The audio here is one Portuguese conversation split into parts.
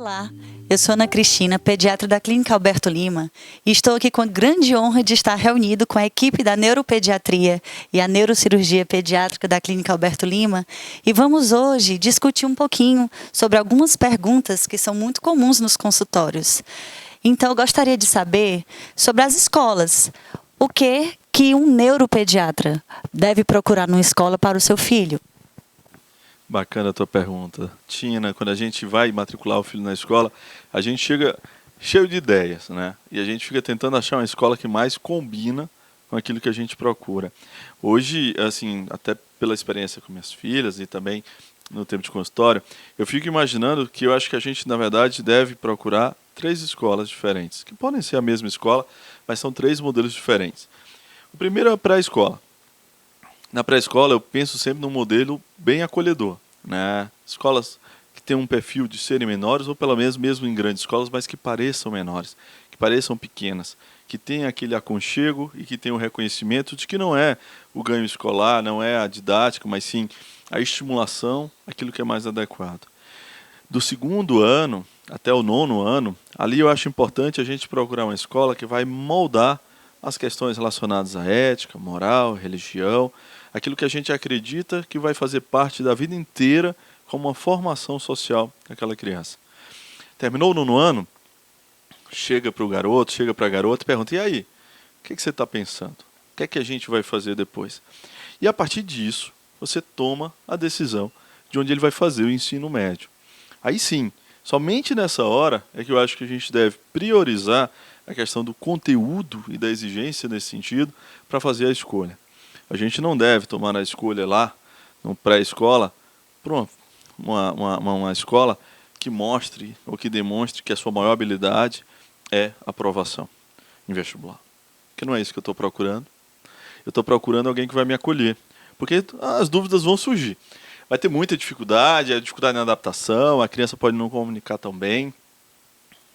Olá, eu sou Ana Cristina, pediatra da Clínica Alberto Lima, e estou aqui com a grande honra de estar reunido com a equipe da Neuropediatria e a Neurocirurgia Pediátrica da Clínica Alberto Lima, e vamos hoje discutir um pouquinho sobre algumas perguntas que são muito comuns nos consultórios. Então, eu gostaria de saber sobre as escolas. O que um neuropediatra deve procurar numa escola para o seu filho? Bacana a tua pergunta. Tina, quando a gente vai matricular o filho na escola, a gente chega cheio de ideias, né? E a gente fica tentando achar uma escola que mais combina com aquilo que a gente procura. Hoje, assim, até pela experiência com minhas filhas e também no tempo de consultório, eu fico imaginando que eu acho que a gente, na verdade, deve procurar 3 escolas diferentes, que podem ser a mesma escola, mas são 3 modelos diferentes. O primeiro é a pré-escola. Na pré-escola eu penso sempre num modelo bem acolhedor, né? Escolas que têm um perfil de serem menores, ou pelo menos mesmo em grandes escolas, mas que pareçam menores, que pareçam pequenas, que tenham aquele aconchego e que tenham o reconhecimento de que não é o ganho escolar, não é a didática, mas sim a estimulação, aquilo que é mais adequado. Do segundo ano até o 9º ano, ali eu acho importante a gente procurar uma escola que vai moldar as questões relacionadas à ética, moral, religião, aquilo que a gente acredita que vai fazer parte da vida inteira como uma formação social daquela criança. Terminou o 9º ano, chega para o garoto, chega para a garota e pergunta: e aí, o que você está pensando? O que é que a gente vai fazer depois? E a partir disso, você toma a decisão de onde ele vai fazer o ensino médio. Aí sim, somente nessa hora é que eu acho que a gente deve priorizar a questão do conteúdo e da exigência nesse sentido para fazer a escolha. A gente não deve tomar a escolha lá, no pré-escola, para uma escola que mostre ou que demonstre que a sua maior habilidade é a aprovação em vestibular. Porque não é isso que eu estou procurando. Eu estou procurando alguém que vai me acolher. Porque as dúvidas vão surgir. Vai ter muita dificuldade, a dificuldade na adaptação, a criança pode não comunicar tão bem.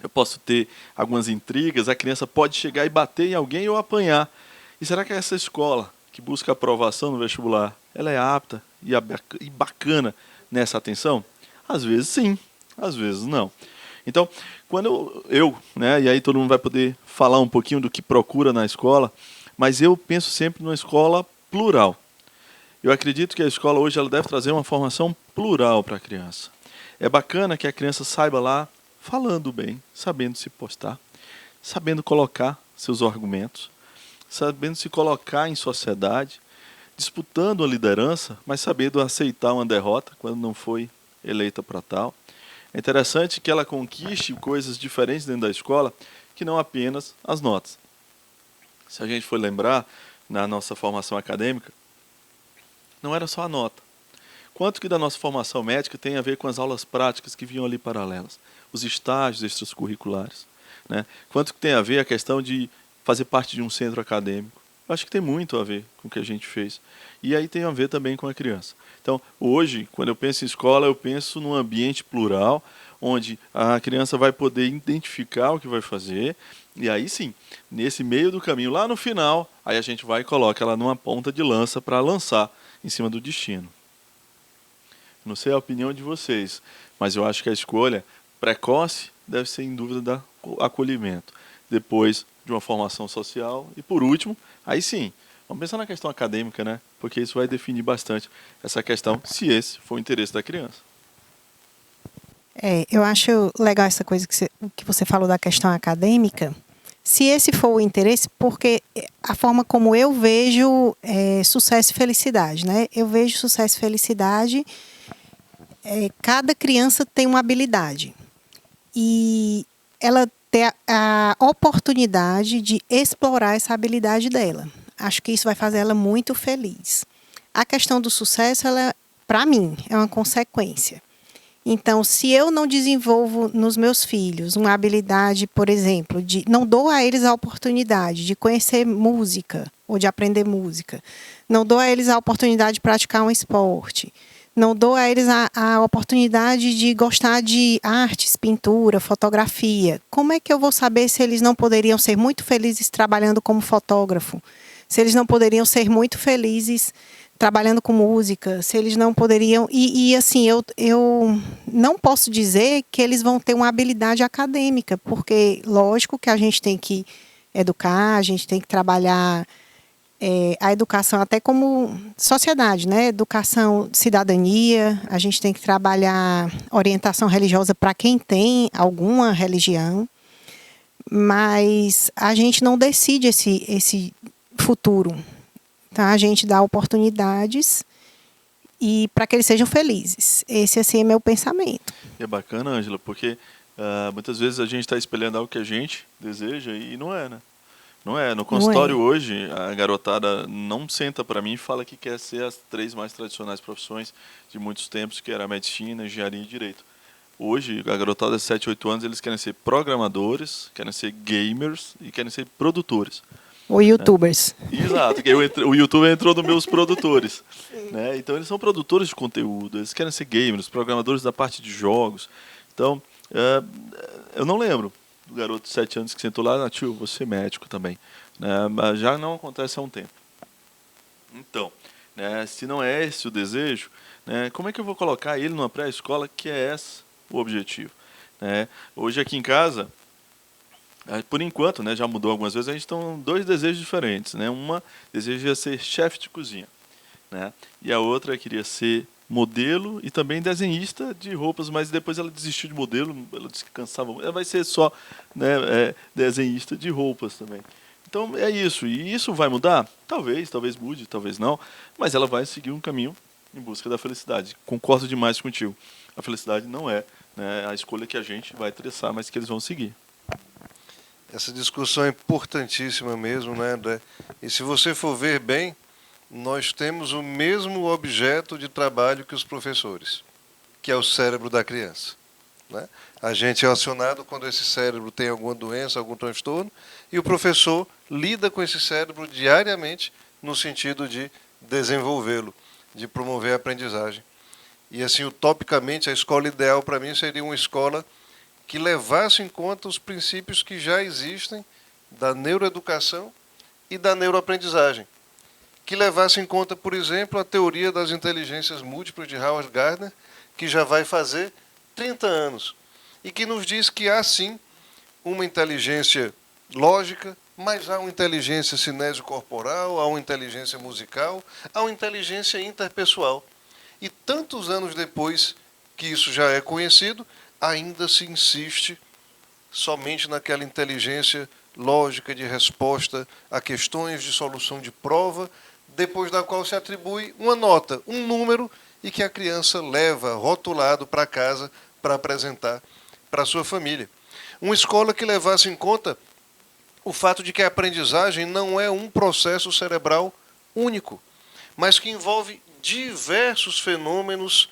Eu posso ter algumas intrigas, a criança pode chegar e bater em alguém ou apanhar. E será que essa escola que busca aprovação no vestibular, ela é apta e bacana nessa atenção? Às vezes sim, às vezes não. Então, quando né, e aí todo mundo vai poder falar um pouquinho do que procura na escola, mas eu penso sempre numa escola plural. Eu acredito que a escola hoje ela deve trazer uma formação plural para a criança. É bacana que a criança saiba lá, falando bem, sabendo se postar, sabendo colocar seus argumentos, sabendo se colocar em sociedade, disputando a liderança, mas sabendo aceitar uma derrota quando não foi eleita para tal. É interessante que ela conquiste coisas diferentes dentro da escola, que não apenas as notas. Se a gente for lembrar, na nossa formação acadêmica, não era só a nota. Quanto que da nossa formação médica tem a ver com as aulas práticas que vinham ali paralelas, os estágios extracurriculares, né? Quanto que tem a ver a questão de fazer parte de um centro acadêmico. Eu acho que tem muito a ver com o que a gente fez. E aí tem a ver também com a criança. Então, hoje, quando eu penso em escola, eu penso num ambiente plural, onde a criança vai poder identificar o que vai fazer, e aí sim, nesse meio do caminho, lá no final, aí a gente vai e coloca ela numa ponta de lança para lançar em cima do destino. Não sei a opinião de vocês, mas eu acho que a escolha precoce deve ser, em dúvida, do acolhimento. Depois, de uma formação social. E, por último, aí sim, vamos pensar na questão acadêmica, né? Porque isso vai definir bastante essa questão, se esse for o interesse da criança. Eu acho legal essa coisa que você falou da questão acadêmica. Se esse for o interesse, porque a forma como eu vejo sucesso e felicidade, né? Eu vejo sucesso e felicidade, cada criança tem uma habilidade. E ela ter a oportunidade de explorar essa habilidade dela. Acho que isso vai fazer ela muito feliz. A questão do sucesso, ela, para mim, é uma consequência. Então, se eu não desenvolvo nos meus filhos uma habilidade, por exemplo, não dou a eles a oportunidade de conhecer música ou de aprender música, não dou a eles a oportunidade de praticar um esporte, não dou a eles a oportunidade de gostar de artes, pintura, fotografia. Como é que eu vou saber se eles não poderiam ser muito felizes trabalhando como fotógrafo? Se eles não poderiam ser muito felizes trabalhando com música, se eles não poderiam... E assim, eu não posso dizer que eles vão ter uma habilidade acadêmica, porque, lógico que a gente tem que educar, a gente tem que trabalhar a educação até como sociedade, né? Educação de cidadania, a gente tem que trabalhar orientação religiosa para quem tem alguma religião, mas a gente não decide esse futuro. Tá? A gente dá oportunidades e para que eles sejam felizes. Esse assim é meu pensamento. E é bacana, Ângela, porque muitas vezes a gente está espelhando algo que a gente deseja e não é, né? Não é. No consultório hoje, a garotada não senta para mim e fala que quer ser as 3 mais tradicionais profissões de muitos tempos, que era a medicina, engenharia e direito. Hoje, a garotada de 7, 8 anos, eles querem ser programadores, querem ser gamers e querem ser produtores. Ou youtubers. Né? Exato, que o YouTube entrou nos meus produtores. Né? Então, eles são produtores de conteúdo, eles querem ser gamers, programadores da parte de jogos. Então, eu não lembro do garoto de 7 anos que sentou lá, tio, você é médico também. Né? Mas já não acontece há um tempo. Então, né, se não é esse o desejo, né, como é que eu vou colocar ele numa pré-escola que é esse o objetivo? Né? Hoje aqui em casa, por enquanto, né, já mudou algumas vezes, a gente tem 2 desejos diferentes. Né? Uma deseja ser chefe de cozinha, né? E a outra queria ser modelo e também desenhista de roupas, mas depois ela desistiu de modelo, ela disse que cansava muito. Ela vai ser só, né, desenhista de roupas também. Então é isso, e isso vai mudar? Talvez mude, talvez não, mas ela vai seguir um caminho em busca da felicidade. Concordo demais contigo. A felicidade não é, né, a escolha que a gente vai traçar, mas que eles vão seguir. Essa discussão é importantíssima mesmo, né, André? E se você for ver bem, nós temos o mesmo objeto de trabalho que os professores, que é o cérebro da criança. Né? A gente é acionado quando esse cérebro tem alguma doença, algum transtorno, e o professor lida com esse cérebro diariamente no sentido de desenvolvê-lo, de promover a aprendizagem. E assim, utopicamente, a escola ideal para mim seria uma escola que levasse em conta os princípios que já existem da neuroeducação e da neuroaprendizagem. Que levasse em conta, por exemplo, a teoria das inteligências múltiplas de Howard Gardner, que já vai fazer 30 anos, e que nos diz que há sim uma inteligência lógica, mas há uma inteligência cinésio-corporal, há uma inteligência musical, há uma inteligência interpessoal. E tantos anos depois que isso já é conhecido, ainda se insiste somente naquela inteligência lógica de resposta a questões de solução de prova, depois da qual se atribui uma nota, um número, e que a criança leva rotulado para casa para apresentar para a sua família. Uma escola que levasse em conta o fato de que a aprendizagem não é um processo cerebral único, mas que envolve diversos fenômenos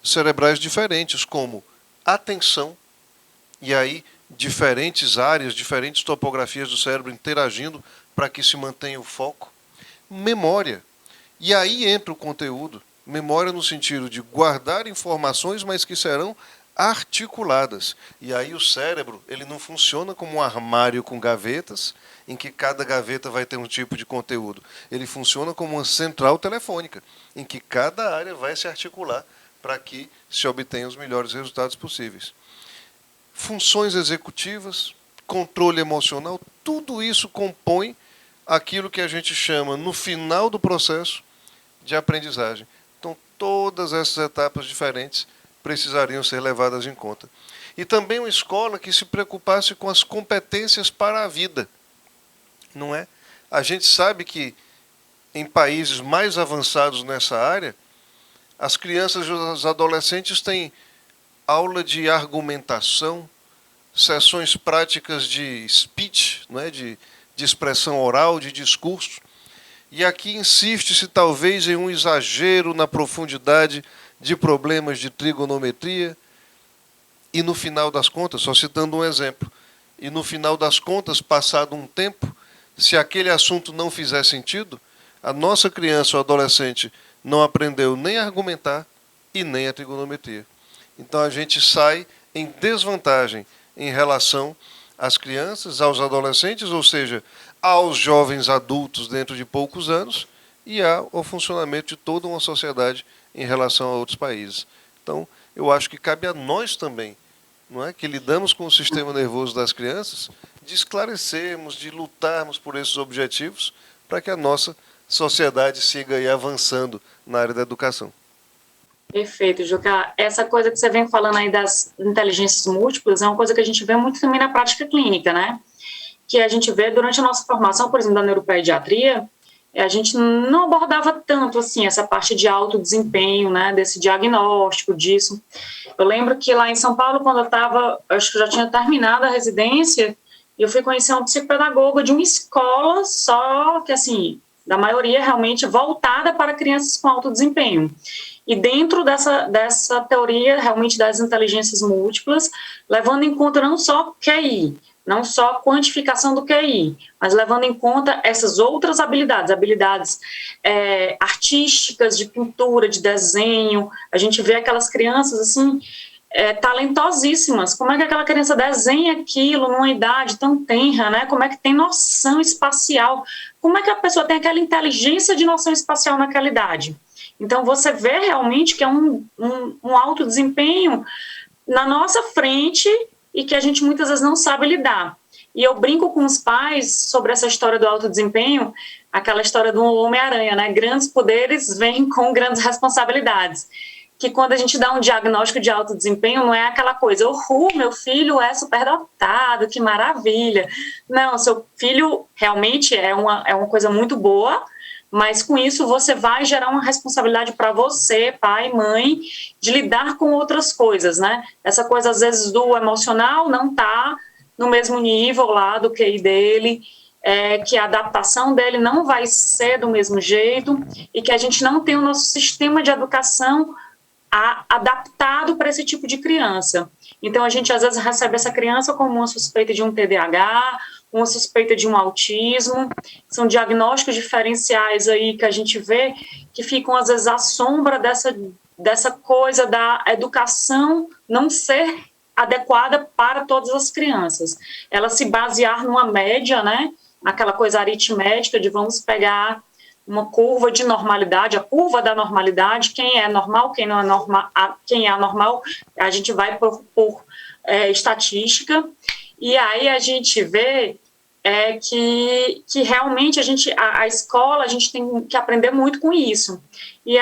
cerebrais diferentes, como atenção, e aí diferentes áreas, diferentes topografias do cérebro interagindo para que se mantenha o foco, memória. E aí entra o conteúdo. Memória no sentido de guardar informações, mas que serão articuladas. E aí o cérebro, ele não funciona como um armário com gavetas, em que cada gaveta vai ter um tipo de conteúdo. Ele funciona como uma central telefônica, em que cada área vai se articular para que se obtenha os melhores resultados possíveis. Funções executivas, controle emocional, tudo isso compõe aquilo que a gente chama, no final do processo, de aprendizagem. Então, todas essas etapas diferentes precisariam ser levadas em conta. E também uma escola que se preocupasse com as competências para a vida. Não é? A gente sabe que, em países mais avançados nessa área, as crianças e os adolescentes têm aula de argumentação, sessões práticas de speech, não é? de expressão oral, de discurso. E aqui insiste-se talvez em um exagero na profundidade de problemas de trigonometria. E no final das contas, só citando um exemplo, e no final das contas, passado um tempo, se aquele assunto não fizer sentido, a nossa criança ou adolescente não aprendeu nem a argumentar e nem a trigonometria. Então a gente sai em desvantagem em relação às crianças, aos adolescentes, ou seja, aos jovens adultos dentro de poucos anos, e há o funcionamento de toda uma sociedade em relação a outros países. Então, eu acho que cabe a nós também, não é, que lidamos com o sistema nervoso das crianças, de esclarecermos, de lutarmos por esses objetivos, para que a nossa sociedade siga aí avançando na área da educação. Perfeito, Juca. Essa coisa que você vem falando aí das inteligências múltiplas é uma coisa que a gente vê muito também na prática clínica, né? Que a gente vê durante a nossa formação, por exemplo, da neuropediatria, a gente não abordava tanto assim essa parte de alto desempenho, né, desse diagnóstico disso. Eu lembro que lá em São Paulo, quando eu estava, acho que eu já tinha terminado a residência, eu fui conhecer uma psicopedagoga de uma escola só que, assim, da maioria realmente voltada para crianças com alto desempenho. E dentro dessa teoria realmente das inteligências múltiplas, levando em conta não só QI, não só a quantificação do QI, mas levando em conta essas outras habilidades artísticas, de pintura, de desenho. A gente vê aquelas crianças assim, talentosíssimas. Como é que aquela criança desenha aquilo numa idade tão tenra, né? Como é que tem noção espacial? Como é que a pessoa tem aquela inteligência de noção espacial naquela idade? Então, você vê realmente que é um alto desempenho na nossa frente e que a gente muitas vezes não sabe lidar. E eu brinco com os pais sobre essa história do alto desempenho, aquela história do Homem-Aranha, né? Grandes poderes vêm com grandes responsabilidades. Que quando a gente dá um diagnóstico de alto desempenho, não é aquela coisa, meu filho é superdotado, que maravilha. Não, seu filho realmente é uma coisa muito boa, mas com isso você vai gerar uma responsabilidade para você, pai, mãe, de lidar com outras coisas, né? Essa coisa, às vezes, do emocional não está no mesmo nível lá do QI dele, que a adaptação dele não vai ser do mesmo jeito e que a gente não tem o nosso sistema de educação adaptado para esse tipo de criança. Então, a gente, às vezes, recebe essa criança como uma suspeita de um TDAH, uma suspeita de um autismo, são diagnósticos diferenciais aí que a gente vê que ficam, às vezes, à sombra dessa coisa da educação não ser adequada para todas as crianças. Ela se basear numa média, né, aquela coisa aritmética de vamos pegar uma curva de normalidade, a curva da normalidade, quem é normal, quem não é normal, quem é anormal, a gente vai por estatística, e aí a gente vê que realmente a escola, a gente tem que aprender muito com isso. E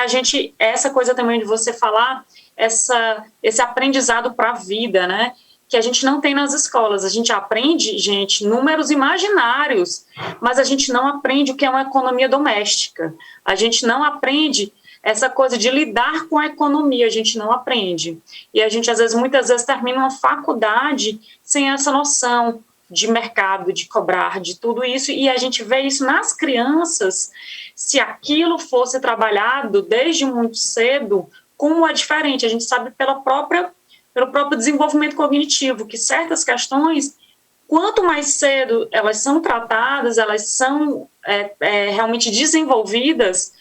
essa coisa também de você falar, esse aprendizado para a vida, né? Que a gente não tem nas escolas. A gente aprende, gente, números imaginários, mas a gente não aprende o que é uma economia doméstica. A gente não aprende essa coisa de lidar com a economia, a gente não aprende. E a gente, muitas vezes, termina uma faculdade sem essa noção de mercado, de cobrar, de tudo isso, e a gente vê isso nas crianças. Se aquilo fosse trabalhado desde muito cedo, como é diferente, a gente sabe pelo próprio desenvolvimento cognitivo, que certas questões, quanto mais cedo elas são tratadas, elas são realmente desenvolvidas,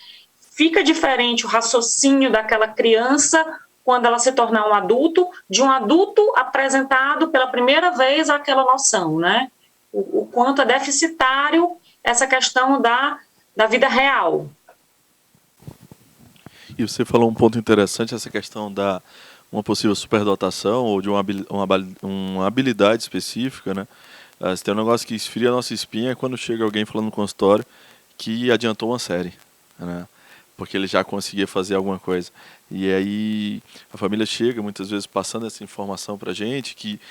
fica diferente o raciocínio daquela criança quando ela se tornar um adulto, de um adulto apresentado pela primeira vez àquela noção, né? O quanto é deficitário essa questão da vida real. E você falou um ponto interessante, essa questão da uma possível superdotação ou de uma habilidade específica, né? Se tem um negócio que esfria a nossa espinha é quando chega alguém falando no consultório que adiantou uma série, né? Porque ele já conseguia fazer alguma coisa. E aí a família chega muitas vezes passando essa informação para a gente, que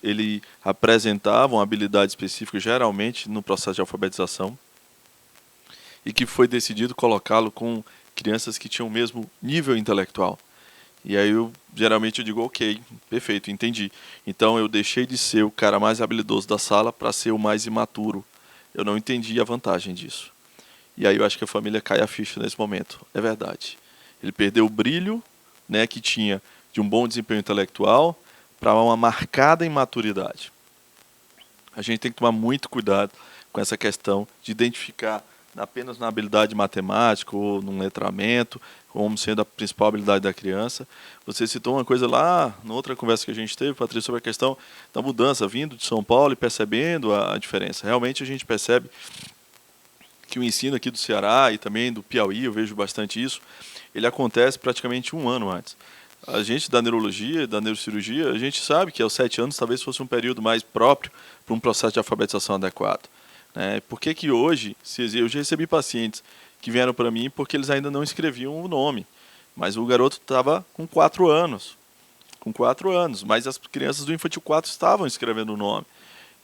ele apresentava uma habilidade específica, geralmente no processo de alfabetização, e que foi decidido colocá-lo com crianças que tinham o mesmo nível intelectual. E aí geralmente eu digo, ok, perfeito, entendi. Então eu deixei de ser o cara mais habilidoso da sala para ser o mais imaturo. Eu não entendi a vantagem disso. E aí eu acho que a família cai a ficha nesse momento. É verdade. Ele perdeu o brilho, né, que tinha de um bom desempenho intelectual para uma marcada imaturidade. A gente tem que tomar muito cuidado com essa questão de identificar apenas na habilidade matemática ou num letramento, como sendo a principal habilidade da criança. Você citou uma coisa lá, na outra conversa que a gente teve, Patrícia, sobre a questão da mudança, vindo de São Paulo e percebendo a diferença. Realmente a gente percebe que o ensino aqui do Ceará e também do Piauí, eu vejo bastante isso, ele acontece praticamente 1 ano antes. A gente da neurologia, da neurocirurgia, a gente sabe que aos 7 anos talvez fosse um período mais próprio para um processo de alfabetização adequado. Né? Por que hoje, eu já recebi pacientes que vieram para mim porque eles ainda não escreviam o nome, mas o garoto estava com 4 anos. Com 4 anos, mas as crianças do infantil 4 estavam escrevendo o nome.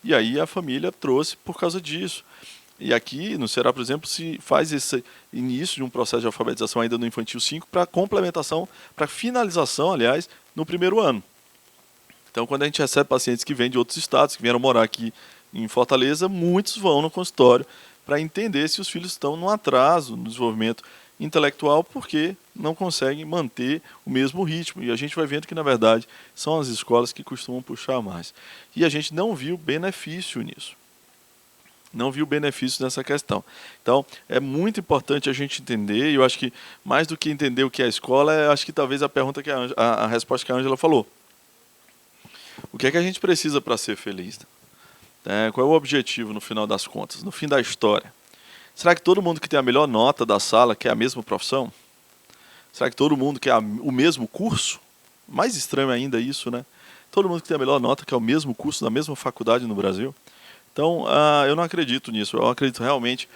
E aí a família trouxe por causa disso. E aqui no Ceará, por exemplo, se faz esse início de um processo de alfabetização ainda no infantil 5 para complementação, para finalização, aliás, no 1º ano. Então, quando a gente recebe pacientes que vêm de outros estados, que vieram morar aqui em Fortaleza, muitos vão no consultório para entender se os filhos estão num atraso no desenvolvimento intelectual, porque não conseguem manter o mesmo ritmo. E a gente vai vendo que, na verdade, são as escolas que costumam puxar mais. E a gente não viu benefício nisso. Não viu benefício nessa questão. Então, é muito importante a gente entender, e eu acho que mais do que entender o que é a escola, acho que talvez a pergunta que a resposta que a Ângela falou. O que é que a gente precisa para ser feliz? Qual é o objetivo no final das contas, no fim da história? Será que todo mundo que tem a melhor nota da sala quer a mesma profissão? Será que todo mundo quer o mesmo curso? Mais estranho ainda isso, né? Todo mundo que tem a melhor nota quer o mesmo curso na mesma faculdade no Brasil? Então, eu não acredito nisso. Eu acredito realmente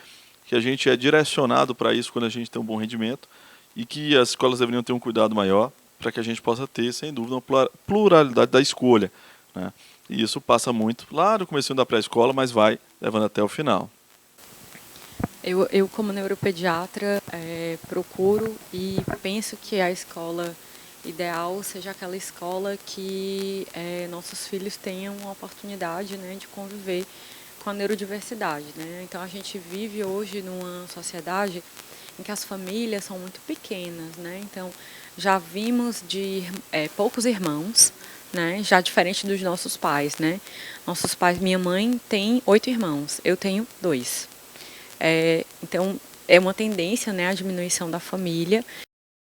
que a gente é direcionado para isso quando a gente tem um bom rendimento e que as escolas deveriam ter um cuidado maior para que a gente possa ter, sem dúvida, uma pluralidade da escolha. Né? E isso passa muito lá no comecinho da pré-escola, mas vai levando até o final. Eu como neuropediatra, procuro e penso que a escola ideal seja aquela escola que nossos filhos tenham uma oportunidade, né, de conviver com a neurodiversidade. Né? Então, a gente vive hoje numa sociedade em que as famílias são muito pequenas. Né? Então, já vimos de poucos irmãos, né, já diferente dos nossos pais. Né? Nossos pais, minha mãe tem 8 irmãos, eu tenho 2. Então, é uma tendência, né, a diminuição da família.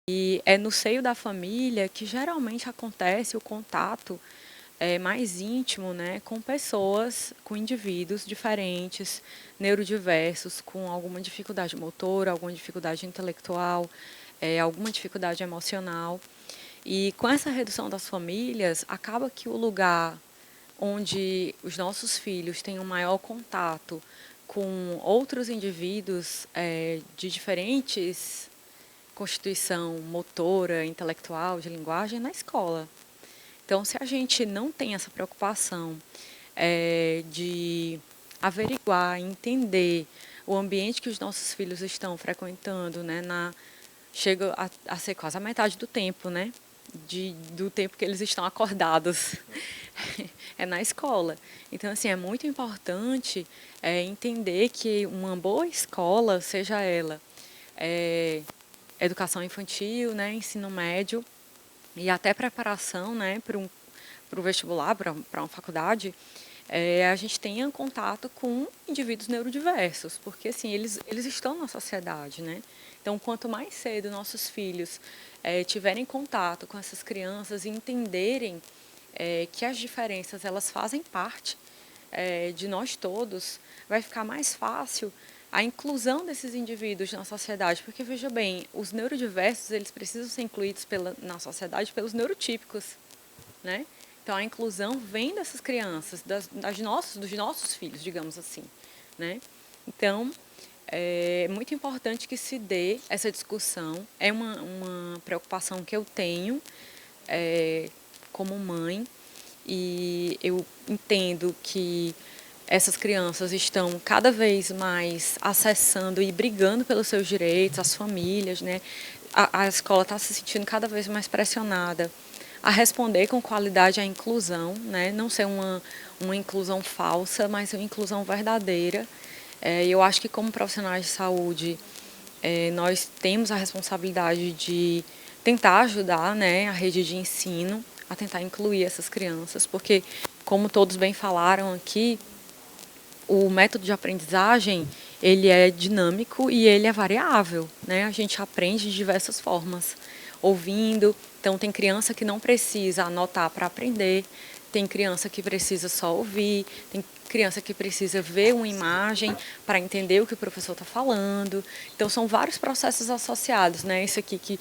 E é no seio da família que geralmente acontece o contato mais íntimo, né, com pessoas, com indivíduos diferentes, neurodiversos, com alguma dificuldade motora, alguma dificuldade intelectual, alguma dificuldade emocional. E com essa redução das famílias, acaba que o lugar onde os nossos filhos têm um maior contato com outros indivíduos de diferentes constituição motora, intelectual, de linguagem, na escola. Então, se a gente não tem essa preocupação de averiguar, entender o ambiente que os nossos filhos estão frequentando, né, chega a ser quase a metade do tempo, né, do tempo que eles estão acordados, é na escola. Então, assim, é muito importante entender que uma boa escola, seja ela educação infantil, né, ensino médio e até preparação, né, para o vestibular, para uma faculdade, a gente tenha contato com indivíduos neurodiversos, porque assim, eles estão na sociedade. Né? Então, quanto mais cedo nossos filhos tiverem contato com essas crianças e entenderem que as diferenças elas fazem parte de nós todos, vai ficar mais fácil a inclusão desses indivíduos na sociedade, porque, veja bem, os neurodiversos eles precisam ser incluídos na sociedade pelos neurotípicos. Né? Então, a inclusão vem dessas crianças, dos nossos filhos, digamos assim. Né? Então, é muito importante que se dê essa discussão. É uma preocupação que eu tenho como mãe, e eu entendo que essas crianças estão cada vez mais acessando e brigando pelos seus direitos, as famílias, né? A escola está se sentindo cada vez mais pressionada a responder com qualidade à inclusão, né? Não ser uma inclusão falsa, mas uma inclusão verdadeira. Eu acho que, como profissionais de saúde, nós temos a responsabilidade de tentar ajudar, né, a rede de ensino a tentar incluir essas crianças, porque, como todos bem falaram aqui, o método de aprendizagem, ele é dinâmico e ele é variável, né? A gente aprende de diversas formas, ouvindo. Então, tem criança que não precisa anotar para aprender, Tem criança que precisa só ouvir, tem criança que precisa ver uma imagem para entender o que o professor está falando. Então, são vários processos associados, né? Isso aqui que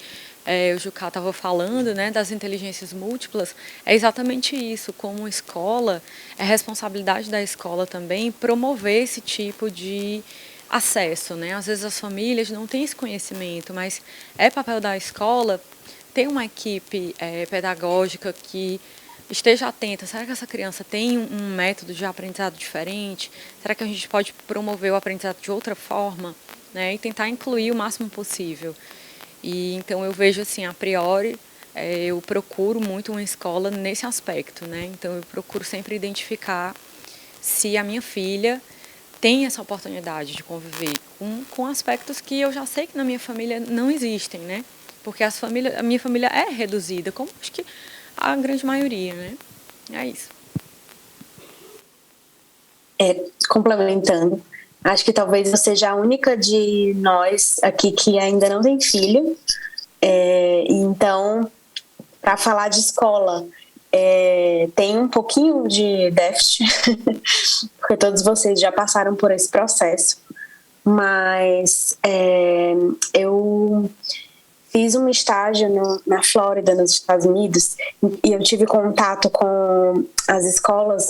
o Jucá estava falando, né, das inteligências múltiplas, é exatamente isso. Como escola, é responsabilidade da escola também promover esse tipo de acesso, né? Às vezes as famílias não têm esse conhecimento, mas é papel da escola ter uma equipe pedagógica que esteja atenta. Será que essa criança tem um método de aprendizado diferente? Será que a gente pode promover o aprendizado de outra forma, né? E tentar incluir o máximo possível. E então eu vejo assim, a priori, eu procuro muito uma escola nesse aspecto, né? Então eu procuro sempre identificar se a minha filha tem essa oportunidade de conviver com aspectos que eu já sei que na minha família não existem, né? Porque a minha família é reduzida, como acho que a grande maioria, né? É isso. Complementando, acho que talvez eu seja a única de nós aqui que ainda não tem filho. Então, para falar de escola, tem um pouquinho de déficit, porque todos vocês já passaram por esse processo. Mas eu fiz um estágio na Flórida, nos Estados Unidos, e eu tive contato com as escolas,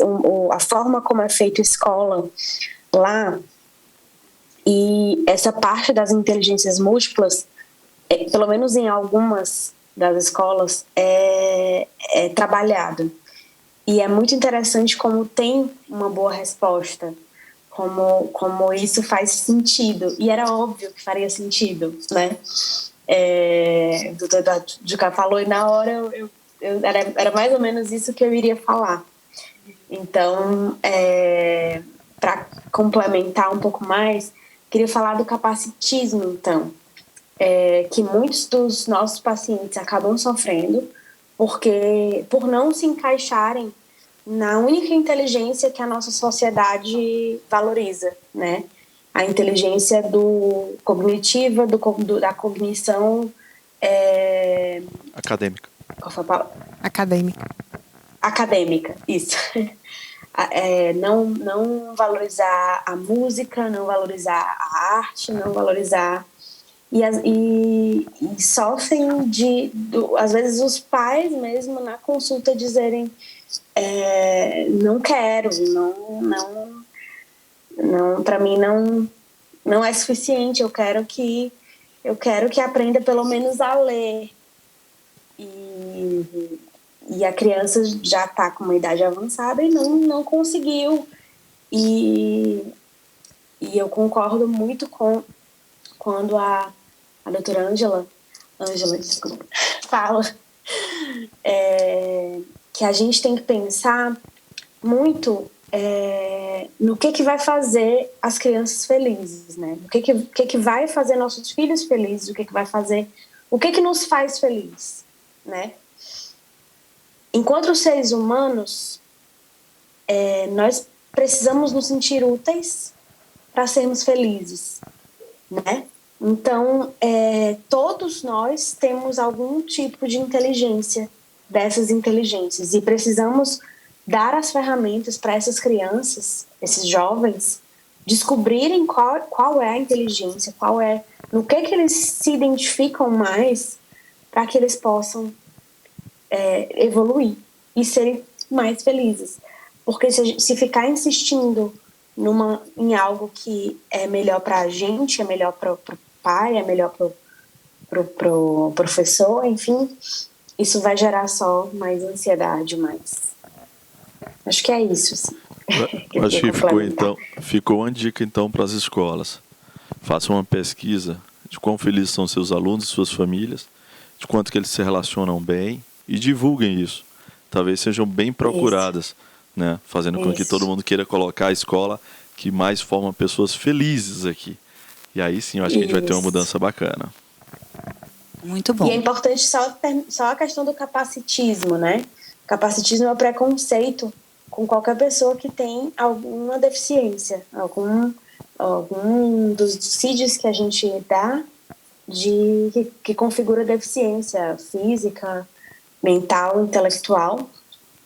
a forma como é feita a escola lá, e essa parte das inteligências múltiplas, pelo menos em algumas das escolas, é trabalhado. E é muito interessante como tem uma boa resposta, como isso faz sentido. E era óbvio que faria sentido, né? O doutor Jucá falou, e na hora era mais ou menos isso que eu iria falar. Então, para complementar um pouco mais, queria falar do capacitismo, então, que muitos dos nossos pacientes acabam sofrendo por não se encaixarem na única inteligência que a nossa sociedade valoriza, né? A inteligência cognitiva, da cognição... Acadêmica. Qual foi a palavra? Acadêmica, isso. Não valorizar a música, não valorizar a arte, não valorizar... E sofrem às vezes os pais mesmo na consulta dizerem não quero, não, para mim não é suficiente, eu quero que aprenda pelo menos a ler. E a criança já está com uma idade avançada e não conseguiu. E eu concordo muito com quando a doutora Ângela, desculpa, fala que a gente tem que pensar muito no que vai fazer as crianças felizes, né? O que vai fazer nossos filhos felizes, o que nos faz feliz, né? Enquanto seres humanos, nós precisamos nos sentir úteis para sermos felizes, né? Então, todos nós temos algum tipo de inteligência, dessas inteligências, e precisamos dar as ferramentas para essas crianças, esses jovens, descobrirem qual é a inteligência, no que eles se identificam mais, para que eles possam evoluir e serem mais felizes. Porque se ficar insistindo em algo que é melhor para a gente, é melhor para o pai, é melhor para o professor, enfim, isso vai gerar só mais ansiedade, acho que é isso, sim. Acho que ficou uma dica então para as escolas. Façam uma pesquisa de quão felizes são seus alunos e suas famílias, de quanto que eles se relacionam bem, e divulguem isso. Talvez sejam bem procuradas, né? Fazendo com que todo mundo queira colocar a escola que mais forma pessoas felizes aqui. E aí sim, eu acho que a gente vai ter uma mudança bacana. Muito bom. E é importante só a questão do capacitismo, né? Capacitismo é o preconceito com qualquer pessoa que tem alguma deficiência, algum dos CIDs que a gente dá que configura deficiência física, mental, intelectual.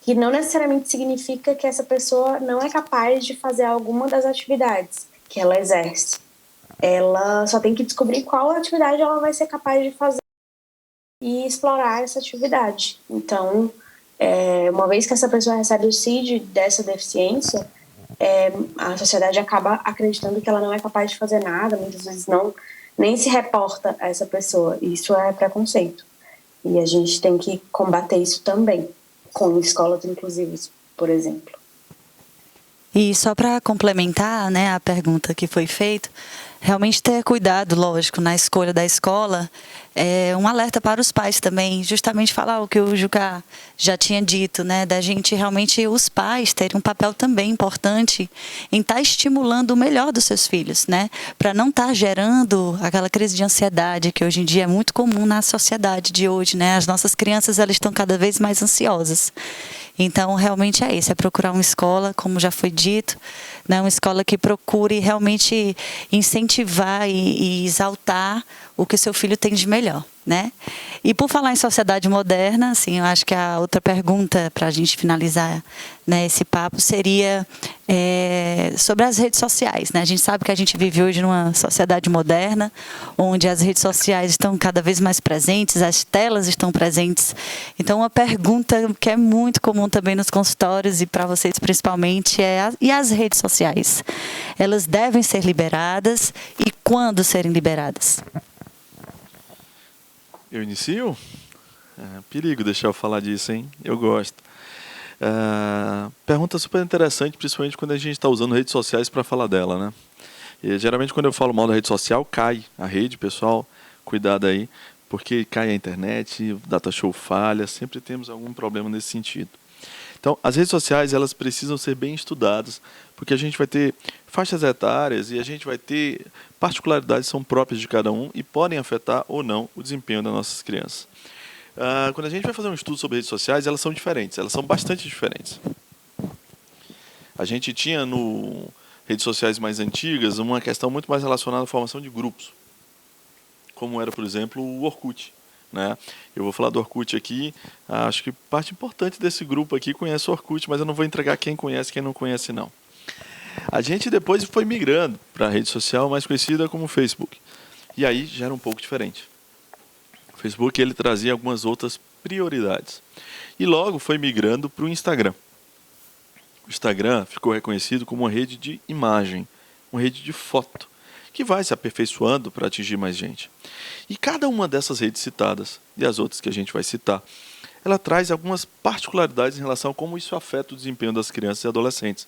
que não necessariamente significa que essa pessoa não é capaz de fazer alguma das atividades que ela exerce. Ela só tem que descobrir qual atividade ela vai ser capaz de fazer e explorar essa atividade. Então, uma vez que essa pessoa recebe o CID dessa deficiência, a sociedade acaba acreditando que ela não é capaz de fazer nada, muitas vezes nem se reporta a essa pessoa. Isso é preconceito. E a gente tem que combater isso também, com escolas inclusivas, por exemplo. E só para complementar, né, a pergunta que foi feita, realmente ter cuidado, lógico, na escolha da escola, um alerta para os pais também, justamente falar o que o Juca já tinha dito, né, da gente realmente, os pais terem um papel também importante em estar estimulando o melhor dos seus filhos, né, para não estar gerando aquela crise de ansiedade que hoje em dia é muito comum na sociedade de hoje, né, as nossas crianças, elas estão cada vez mais ansiosas. Então, realmente é isso, é procurar uma escola, como já foi dito, né, uma escola que procure realmente incentivar e exaltar o que o seu filho tem de melhor, né? E por falar em sociedade moderna, assim, eu acho que a outra pergunta para a gente finalizar, né, esse papo seria sobre as redes sociais, né? A gente sabe que a gente vive hoje numa sociedade moderna, onde as redes sociais estão cada vez mais presentes, as telas estão presentes. Então, uma pergunta que é muito comum também nos consultórios e para vocês principalmente e as redes sociais? Elas devem ser liberadas e quando serem liberadas? Eu inicio? Perigo deixar eu falar disso, hein? Eu gosto. Pergunta super interessante, principalmente quando a gente está usando redes sociais para falar dela, né? E, geralmente quando eu falo mal da rede social, cai a rede, pessoal, cuidado aí, porque cai a internet, o data show falha, sempre temos algum problema nesse sentido. Então, as redes sociais, elas precisam ser bem estudadas, porque a gente vai ter faixas etárias e a gente vai ter particularidades que são próprias de cada um e podem afetar ou não o desempenho das nossas crianças. Quando a gente vai fazer um estudo sobre redes sociais, elas são diferentes, elas são bastante diferentes. A gente tinha no redes sociais mais antigas uma questão muito mais relacionada à formação de grupos, como era, por exemplo, o Orkut, né? Eu vou falar do Orkut aqui, acho que parte importante desse grupo aqui conhece o Orkut, mas eu não vou entregar quem conhece e quem não conhece, não. A gente depois foi migrando para a rede social mais conhecida como Facebook, e aí já era um pouco diferente. O Facebook, ele trazia algumas outras prioridades, e logo foi migrando para o Instagram. O Instagram ficou reconhecido como uma rede de imagem, uma rede de foto, que vai se aperfeiçoando para atingir mais gente. E cada uma dessas redes citadas, e as outras que a gente vai citar, ela traz algumas particularidades em relação a como isso afeta o desempenho das crianças e adolescentes.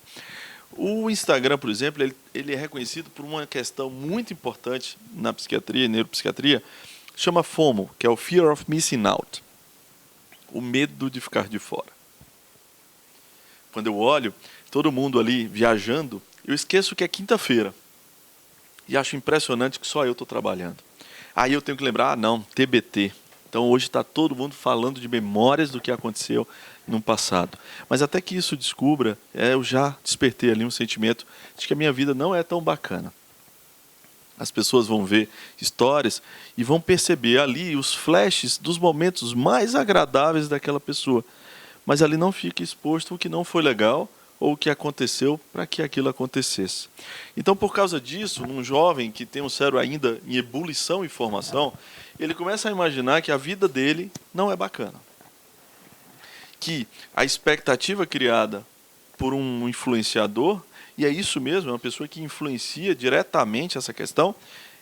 O Instagram, por exemplo, ele é reconhecido por uma questão muito importante na psiquiatria e neuropsiquiatria, chama FOMO, que é o Fear of Missing Out, o medo de ficar de fora. Quando eu olho todo mundo ali viajando, eu esqueço que é quinta-feira. E acho impressionante que só eu estou trabalhando. Aí eu tenho que lembrar, não, TBT. Então hoje está todo mundo falando de memórias do que aconteceu no passado. Mas até que isso descubra, eu já despertei ali um sentimento de que a minha vida não é tão bacana. As pessoas vão ver histórias e vão perceber ali os flashes dos momentos mais agradáveis daquela pessoa. Mas ali não fica exposto o que não foi legal ou o que aconteceu para que aquilo acontecesse. Então, por causa disso, um jovem que tem um cérebro ainda em ebulição e formação, ele começa a imaginar que a vida dele não é bacana. Que a expectativa criada por um influenciador, e é isso mesmo, é uma pessoa que influencia diretamente essa questão,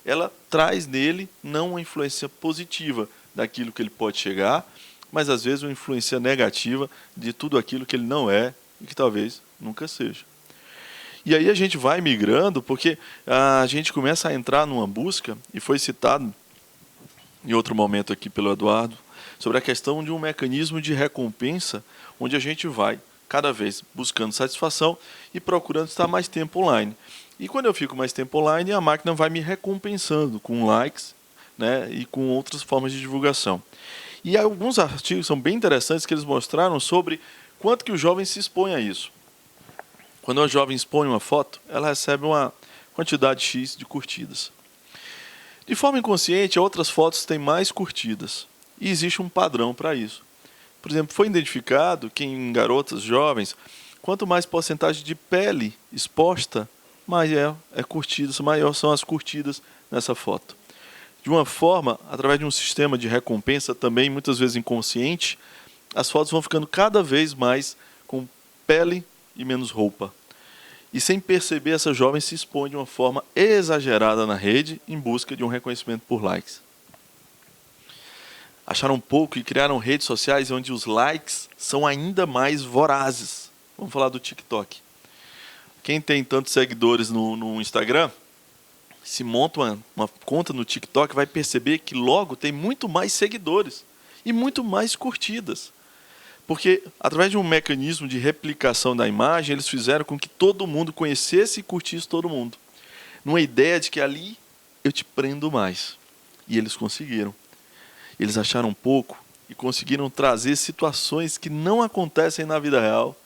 ela traz nele não uma influência positiva daquilo que ele pode chegar, mas às vezes uma influência negativa de tudo aquilo que ele não é e que talvez nunca seja. E aí a gente vai migrando porque a gente começa a entrar numa busca, e foi citado em outro momento aqui pelo Eduardo, sobre a questão de um mecanismo de recompensa, onde a gente vai cada vez buscando satisfação e procurando estar mais tempo online. E quando eu fico mais tempo online, a máquina vai me recompensando com likes, né, e com outras formas de divulgação. E alguns artigos são bem interessantes que eles mostraram sobre quanto que o jovem se expõe a isso. Quando a jovem expõe uma foto, ela recebe uma quantidade X de curtidas. De forma inconsciente, outras fotos têm mais curtidas. E existe um padrão para isso. Por exemplo, foi identificado que em garotas jovens, quanto mais porcentagem de pele exposta, maior são as curtidas nessa foto. De uma forma, através de um sistema de recompensa também, muitas vezes inconsciente, as fotos vão ficando cada vez mais com pele e menos roupa. E sem perceber, essa jovem se expõe de uma forma exagerada na rede em busca de um reconhecimento por likes. Acharam pouco e criaram redes sociais onde os likes são ainda mais vorazes. Vamos falar do TikTok. Quem tem tantos seguidores no Instagram, se monta uma conta no TikTok, vai perceber que logo tem muito mais seguidores e muito mais curtidas. Porque, através de um mecanismo de replicação da imagem, eles fizeram com que todo mundo conhecesse e curtisse todo mundo. Numa ideia de que ali eu te prendo mais. E eles conseguiram. Eles acharam pouco e conseguiram trazer situações que não acontecem na vida real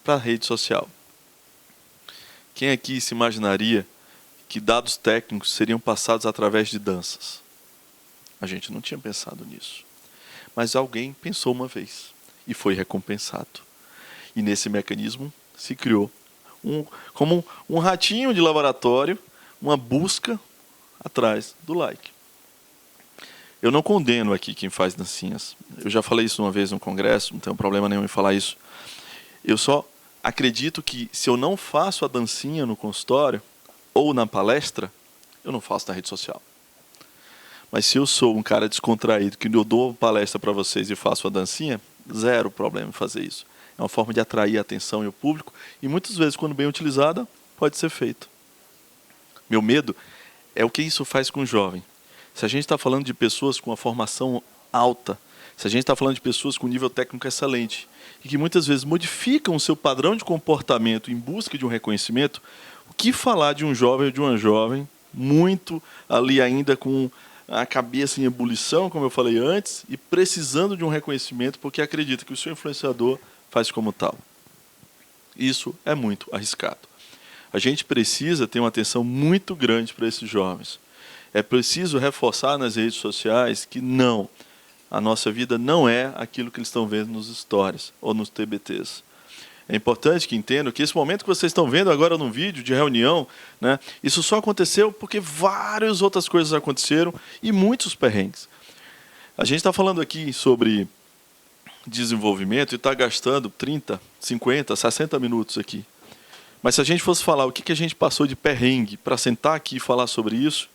para a rede social. Quem aqui se imaginaria que dados técnicos seriam passados através de danças? A gente não tinha pensado nisso. Mas alguém pensou uma vez e foi recompensado. E nesse mecanismo se criou como um ratinho de laboratório, uma busca atrás do like. Eu não condeno aqui quem faz dancinhas. Eu já falei isso uma vez no congresso, não tenho problema nenhum em falar isso. Eu só acredito que se eu não faço a dancinha no consultório ou na palestra, eu não faço na rede social. Mas se eu sou um cara descontraído, que eu dou palestra para vocês e faço a dancinha, zero problema em fazer isso. É uma forma de atrair a atenção e o público, e muitas vezes, quando bem utilizada, pode ser feito. Meu medo é o que isso faz com o jovem. Se a gente está falando de pessoas com uma formação alta, se a gente está falando de pessoas com nível técnico excelente, e que muitas vezes modificam o seu padrão de comportamento em busca de um reconhecimento, o que falar de um jovem ou de uma jovem muito ali ainda com a cabeça em ebulição, como eu falei antes, e precisando de um reconhecimento porque acredita que o seu influenciador faz como tal? Isso é muito arriscado. A gente precisa ter uma atenção muito grande para esses jovens. É preciso reforçar nas redes sociais que não, a nossa vida não é aquilo que eles estão vendo nos stories ou nos TBTs. É importante que entendam que esse momento que vocês estão vendo agora no vídeo de reunião, né, isso só aconteceu porque várias outras coisas aconteceram e muitos perrengues. A gente está falando aqui sobre desenvolvimento e está gastando 30, 50, 60 minutos aqui. Mas se a gente fosse falar o que a gente passou de perrengue para sentar aqui e falar sobre isso,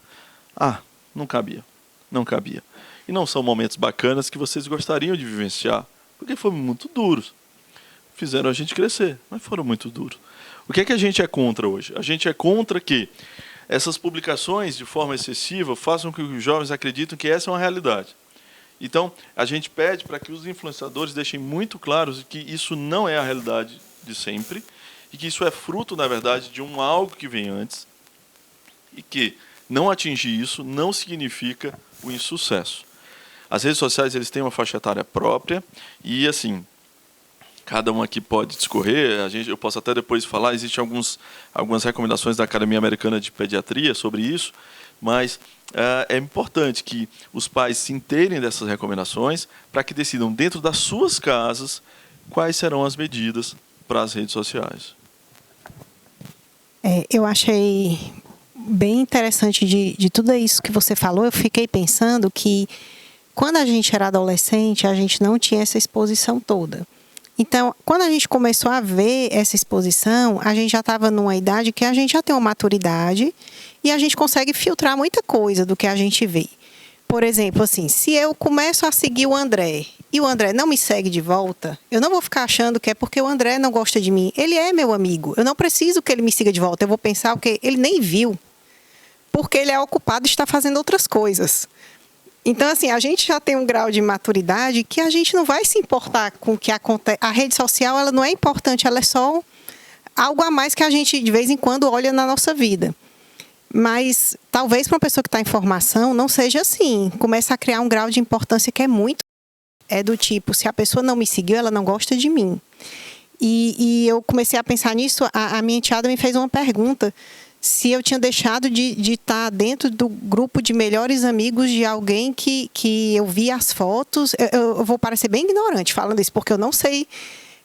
não cabia. Não cabia. E não são momentos bacanas que vocês gostariam de vivenciar, porque foram muito duros. Fizeram a gente crescer, mas foram muito duros. O que é que a gente é contra hoje? A gente é contra que essas publicações, de forma excessiva, façam com que os jovens acreditem que essa é uma realidade. Então, a gente pede para que os influenciadores deixem muito claro que isso não é a realidade de sempre, e que isso é fruto, na verdade, de algo que vem antes, e que não atingir isso não significa o insucesso. As redes sociais eles têm uma faixa etária própria, e assim, cada um aqui pode discorrer, eu posso até depois falar, existem algumas recomendações da Academia Americana de Pediatria sobre isso, mas é importante que os pais se inteirem dessas recomendações para que decidam dentro das suas casas quais serão as medidas para as redes sociais. Eu achei bem interessante de tudo isso que você falou. Eu fiquei pensando que quando a gente era adolescente, a gente não tinha essa exposição toda. Então, quando a gente começou a ver essa exposição, a gente já estava numa idade que a gente já tem uma maturidade e a gente consegue filtrar muita coisa do que a gente vê. Por exemplo, assim, se eu começo a seguir o André e o André não me segue de volta, eu não vou ficar achando que é porque o André não gosta de mim. Ele é meu amigo. Eu não preciso que ele me siga de volta. Eu vou pensar que ele nem viu, porque ele é ocupado e está fazendo outras coisas. Então, assim, a gente já tem um grau de maturidade que a gente não vai se importar com o que acontece. A rede social, ela não é importante, ela é só algo a mais que a gente, de vez em quando, olha na nossa vida. Mas, talvez, para uma pessoa que está em formação, não seja assim. Começa a criar um grau de importância que é muito... É do tipo, se a pessoa não me seguiu, ela não gosta de mim. E eu comecei a pensar nisso, a minha enteada me fez uma pergunta. se eu tinha deixado de estar dentro do grupo de melhores amigos de alguém que eu vi as fotos. Eu vou parecer bem ignorante falando isso, porque eu não sei.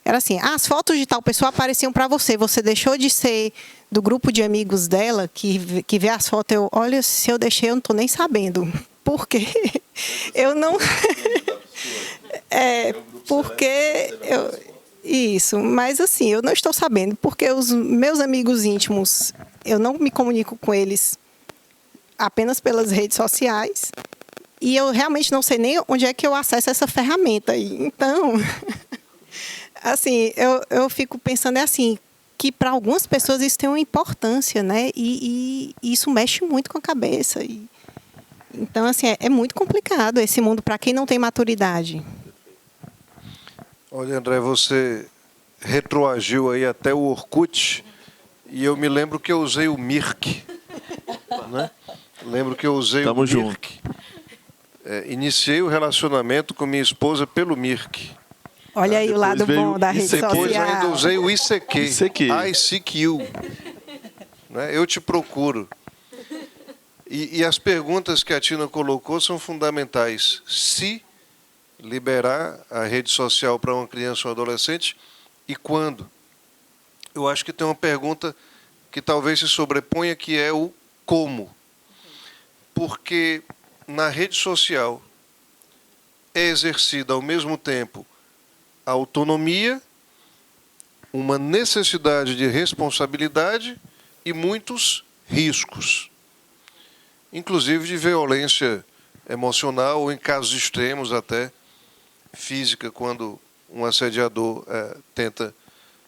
Era assim, as fotos de tal pessoa apareciam para você. Você deixou de ser do grupo de amigos dela, que vê as fotos. Olha, se eu deixei, eu não estou nem sabendo. Por quê? Eu não... porque... Isso, mas assim, eu não estou sabendo, porque os meus amigos íntimos, eu não me comunico com eles apenas pelas redes sociais, e eu realmente não sei nem onde é que eu acesso essa ferramenta aí. Então, assim, eu fico pensando assim, que para algumas pessoas isso tem uma importância, né? E isso mexe muito com a cabeça. Então, assim, é muito complicado esse mundo para quem não tem maturidade. Olha, André, você retroagiu aí até o Orkut, e eu me lembro que eu usei o Mirk, né? Lembro que eu usei Tamo o junto. Mirk. Iniciei o relacionamento com minha esposa pelo Mirk. Olha aí o Depois lado veio bom da rede ICQ. Depois social. ainda usei o ICQ. ICQ. Né? Eu te procuro. E as perguntas que a Tina colocou são fundamentais. Se liberar a rede social para uma criança ou adolescente e quando? Eu acho que tem uma pergunta que talvez se sobreponha, que é o como. Porque na rede social é exercida ao mesmo tempo a autonomia, uma necessidade de responsabilidade e muitos riscos, inclusive de violência emocional ou, em casos extremos, até física, quando um assediador tenta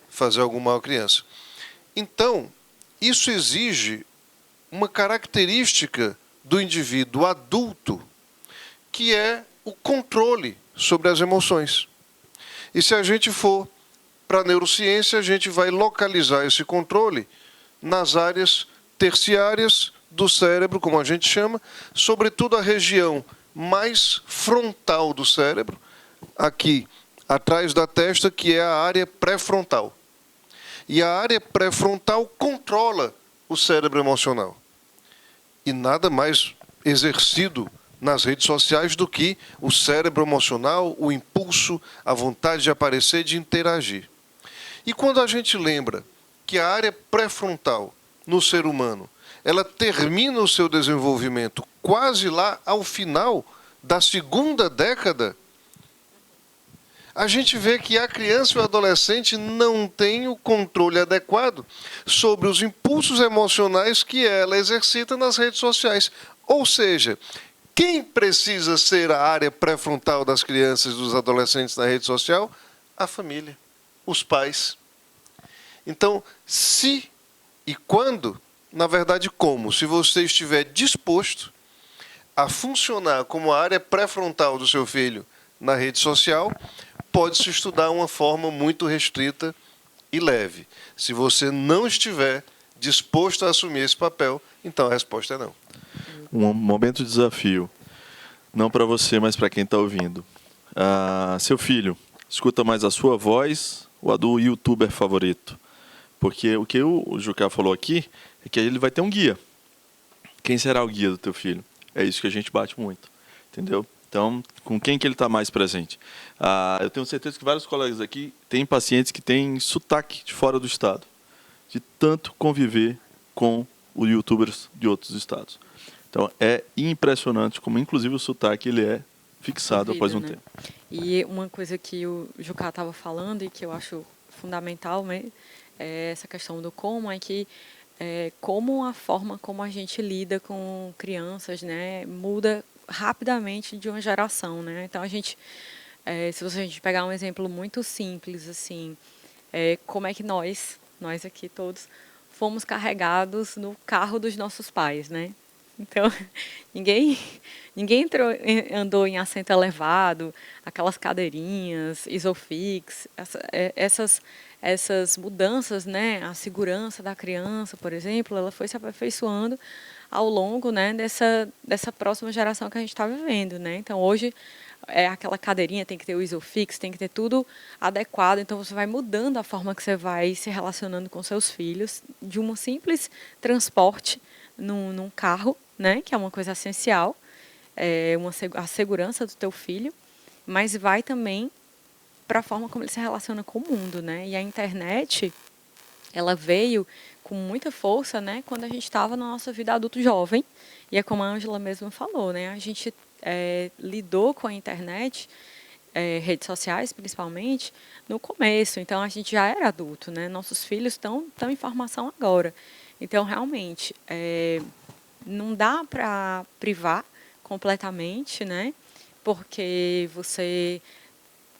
fazer algum mal à criança. Então, isso exige uma característica do indivíduo adulto, que é o controle sobre as emoções. E se a gente for para a neurociência, a gente vai localizar esse controle nas áreas terciárias do cérebro, como a gente chama, sobretudo a região mais frontal do cérebro, aqui atrás da testa, que é a área pré-frontal. E a área pré-frontal controla o cérebro emocional. E nada mais exercido nas redes sociais do que o cérebro emocional, o impulso, a vontade de aparecer, de interagir. E quando a gente lembra que a área pré-frontal no ser humano, ela termina o seu desenvolvimento quase lá ao final da segunda década, a gente vê que a criança e o adolescente não tem o controle adequado sobre os impulsos emocionais que ela exercita nas redes sociais. Ou seja, quem precisa ser a área pré-frontal das crianças e dos adolescentes na rede social? A família, os pais. Então, se e quando, na verdade, como? Se você estiver disposto a funcionar como a área pré-frontal do seu filho na rede social, pode-se estudar uma forma muito restrita e leve. Se você não estiver disposto a assumir esse papel, então a resposta é não. Um momento de desafio. Não para você, mas para quem está ouvindo. Seu filho, escuta mais a sua voz ou a do youtuber favorito? Porque o que o Jucá falou aqui é que ele vai ter um guia. Quem será o guia do teu filho? É isso que a gente bate muito, entendeu? Então, com quem que ele está mais presente? Eu tenho certeza que vários colegas aqui têm pacientes que têm sotaque de fora do estado, de tanto conviver com os youtubers de outros estados. Então, é impressionante como, inclusive, o sotaque ele é fixado após um tempo. E uma coisa que o Jucá estava falando e que eu acho fundamental, né, é essa questão do como, é que como a forma como a gente lida com crianças, né, muda rapidamente de uma geração, né? Então a gente, se a gente pegar um exemplo muito simples, assim, como é que nós aqui todos fomos carregados no carro dos nossos pais, né? Então ninguém andou em assento elevado, aquelas cadeirinhas, Isofix, essas mudanças, né? A segurança da criança, por exemplo, ela foi se aperfeiçoando ao longo, né, dessa próxima geração que a gente está vivendo, né? Então hoje aquela cadeirinha, tem que ter o isofix, tem que ter tudo adequado. Então, você vai mudando a forma que você vai se relacionando com seus filhos, de um simples transporte num carro, né, que é uma coisa essencial, a segurança do teu filho, mas vai também para a forma como ele se relaciona com o mundo, né? E a internet, ela veio com muita força, né, quando a gente estava na nossa vida adulto jovem, e é como a Ângela mesmo falou, né, a gente lidou com a internet, redes sociais principalmente, no começo, então a gente já era adulto, né, nossos filhos estão em formação agora, então realmente não dá para privar completamente, né, porque você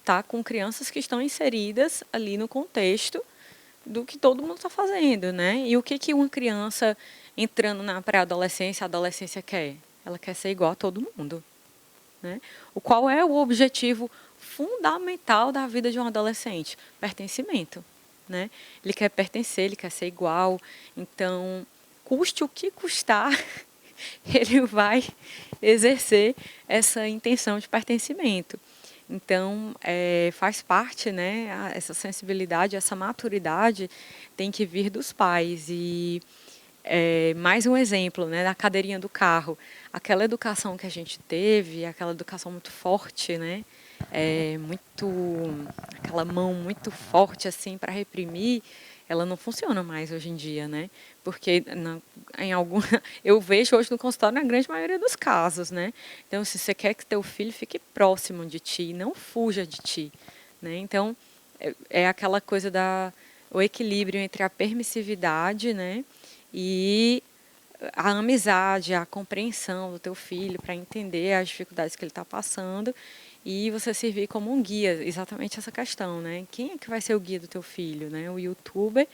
está com crianças que estão inseridas ali no contexto do que todo mundo está fazendo, né? E o que uma criança entrando na pré-adolescência, a adolescência quer? Ela quer ser igual a todo mundo, né? Qual é o objetivo fundamental da vida de um adolescente? Pertencimento, né? Ele quer pertencer, ele quer ser igual. Então, custe o que custar, ele vai exercer essa intenção de pertencimento. Então, faz parte, né, essa sensibilidade, essa maturidade tem que vir dos pais. E mais um exemplo, né, da cadeirinha do carro. Aquela educação que a gente teve, aquela educação muito forte, né, aquela mão muito forte assim para reprimir, ela não funciona mais hoje em dia, né? Porque eu vejo hoje no consultório na grande maioria dos casos, né? Então, se você quer que teu filho fique próximo de ti, não fuja de ti, né? Então, é aquela coisa o equilíbrio entre a permissividade, né, e a amizade, a compreensão do teu filho para entender as dificuldades que ele está passando e você servir como um guia, exatamente essa questão, né? Quem é que vai ser o guia do teu filho, né? O youtuber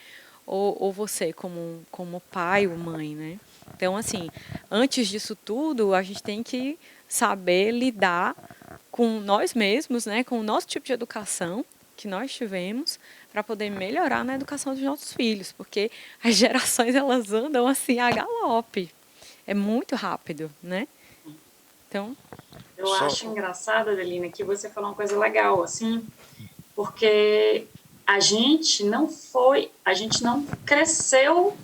ou você como pai ou mãe, né? Então, assim, antes disso tudo, a gente tem que saber lidar com nós mesmos, né? Com o nosso tipo de educação que nós tivemos para poder melhorar na educação dos nossos filhos, porque as gerações elas andam assim a galope, é muito rápido, né? Então, eu acho engraçado, Adelina, que você falou uma coisa legal, assim, porque a gente não cresceu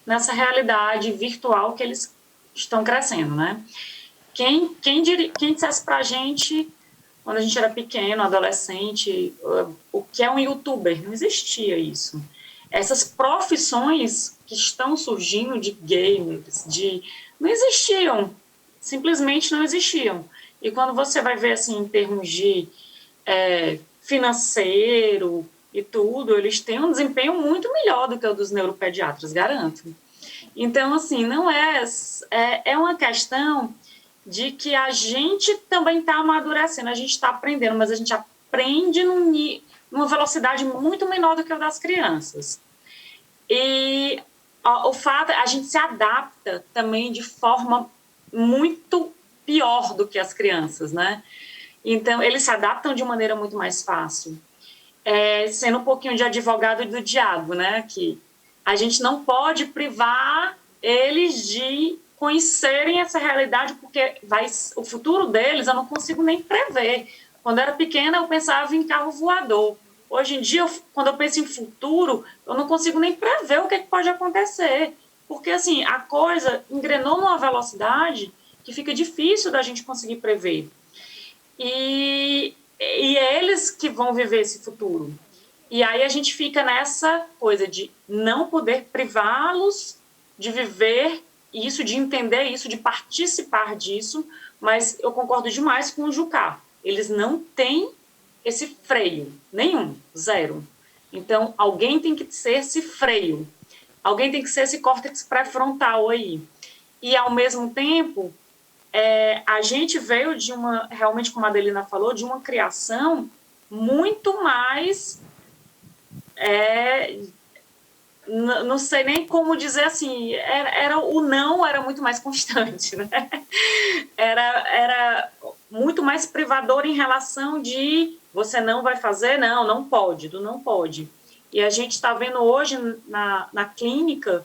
nessa realidade virtual que eles estão crescendo, né? Quem dissesse pra gente, quando a gente era pequeno, adolescente, o que é um youtuber? Não existia isso. Essas profissões que estão surgindo de gamers, não existiam, simplesmente não existiam. E quando você vai ver, assim, em termos de financeiro e tudo, eles têm um desempenho muito melhor do que o dos neuropediatras, garanto. Então, assim, não é uma questão de que a gente também está amadurecendo, a gente está aprendendo, mas a gente aprende numa velocidade muito menor do que a das crianças. E o fato, a gente se adapta também de forma muito pior do que as crianças, né? Então, eles se adaptam de maneira muito mais fácil. Sendo um pouquinho de advogado do diabo, né? Que a gente não pode privar eles de conhecerem essa realidade, porque o futuro deles eu não consigo nem prever. Quando eu era pequena, eu pensava em carro voador. Hoje em dia, quando eu penso em futuro, eu não consigo nem prever o que pode acontecer. Porque, assim, a coisa engrenou numa velocidade que fica difícil da gente conseguir prever. E é eles que vão viver esse futuro. E aí a gente fica nessa coisa de não poder privá-los de viver isso, de entender isso, de participar disso, mas eu concordo demais com o Jucá. Eles não têm esse freio, nenhum, zero. Então, alguém tem que ser esse freio, alguém tem que ser esse córtex pré-frontal aí. E, ao mesmo tempo, a gente veio de realmente, como a Adelina falou, de uma criação muito mais... não sei nem como dizer assim, o não era muito mais constante, né? Era muito mais privador em relação de você não vai fazer, não pode, não pode. E a gente está vendo hoje na clínica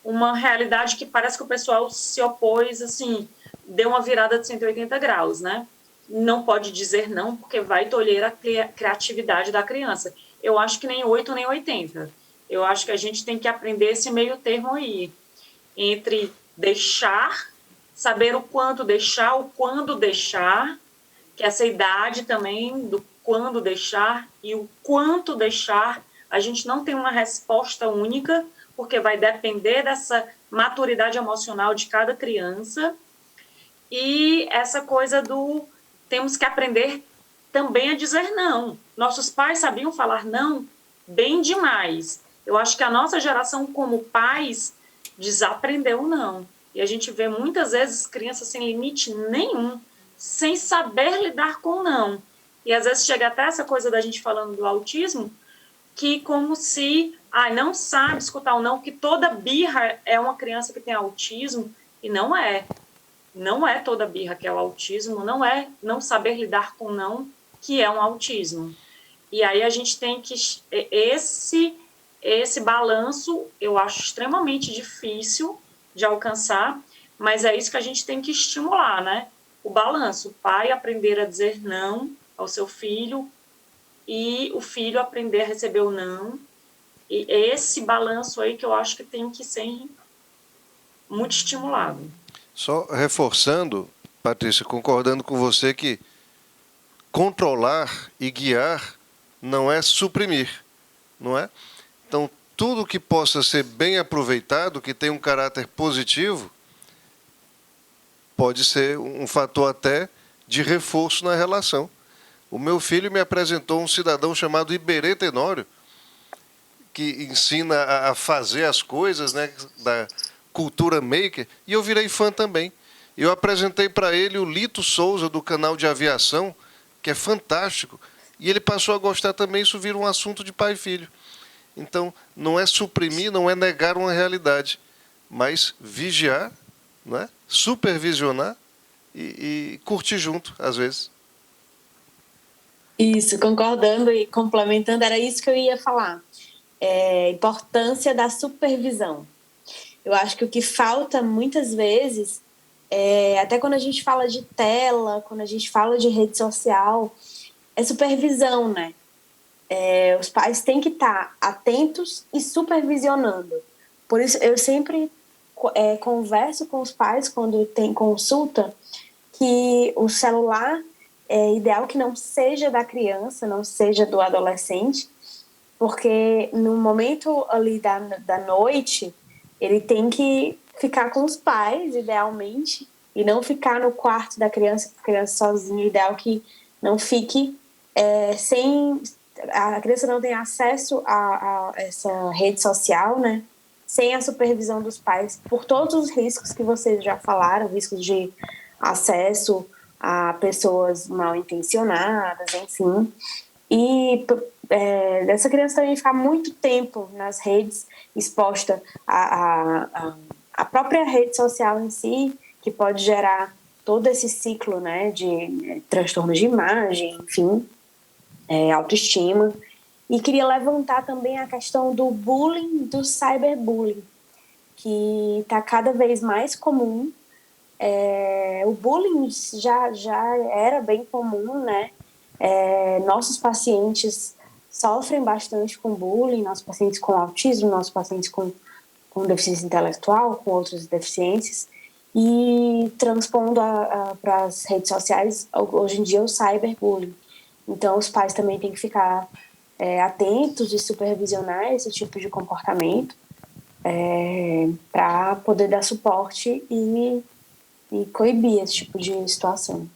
uma realidade que parece que o pessoal se opôs, assim, deu uma virada de 180 graus, né? não pode dizer não, porque vai tolher a criatividade da criança. Eu acho que nem 8 nem 80. Eu acho que a gente tem que aprender esse meio termo aí, entre deixar, saber o quanto deixar, o quando deixar, que essa idade também do quando deixar e o quanto deixar, a gente não tem uma resposta única, porque vai depender dessa maturidade emocional de cada criança. E essa coisa temos que aprender também a dizer não. Nossos pais sabiam falar não bem demais. Eu acho que a nossa geração, como pais, desaprendeu o não. E a gente vê muitas vezes crianças sem limite nenhum, sem saber lidar com o não. E às vezes chega até essa coisa da gente falando do autismo, que como se não sabe escutar o não, que toda birra é uma criança que tem autismo, e não é. Não é toda birra que é o autismo, não é não saber lidar com não que é um autismo. E aí a gente tem que... Esse balanço eu acho extremamente difícil de alcançar, mas é isso que a gente tem que estimular, né? O balanço, o pai aprender a dizer não ao seu filho e o filho aprender a receber o não. E esse balanço aí que eu acho que tem que ser muito estimulado. Só reforçando, Patrícia, concordando com você que controlar e guiar não é suprimir, não é? Então, tudo que possa ser bem aproveitado, que tem um caráter positivo, pode ser um fator até de reforço na relação. O meu filho me apresentou um cidadão chamado Iberê Tenório, que ensina a fazer as coisas, né, da cultura maker, e eu virei fã também. Eu apresentei para ele o Lito Souza, do canal de aviação, que é fantástico, e ele passou a gostar também. Isso vira um assunto de pai e filho. Então, não é suprimir, não é negar uma realidade, mas vigiar, né? Supervisionar e curtir junto, às vezes. Isso, concordando e complementando, era isso que eu ia falar. Importância da supervisão. Eu acho que o que falta muitas vezes, até quando a gente fala de tela, quando a gente fala de rede social, é supervisão, né? Os pais têm que estar atentos e supervisionando. Por isso, eu sempre converso com os pais, quando tem consulta, que o celular é ideal que não seja da criança, não seja do adolescente, porque no momento ali da noite, ele tem que ficar com os pais, idealmente, e não ficar no quarto da criança, com a criança sozinha. Ideal que não fique a criança não tem acesso a essa rede social, né? Sem a supervisão dos pais, por todos os riscos que vocês já falaram, riscos de acesso a pessoas mal intencionadas, enfim. E dessa criança também ficar muito tempo nas redes, exposta à própria rede social em si, que pode gerar todo esse ciclo, né, de transtornos de imagem, enfim, autoestima. E queria levantar também a questão do bullying, do cyberbullying, que está cada vez mais comum. O bullying já era bem comum, né? Nossos pacientes sofrem bastante com bullying, nossos pacientes com autismo, nossos pacientes com deficiência intelectual, com outras deficiências, e transpondo para as redes sociais, hoje em dia, o cyberbullying. Então, os pais também têm que ficar atentos e supervisionar esse tipo de comportamento para poder dar suporte e coibir esse tipo de situação.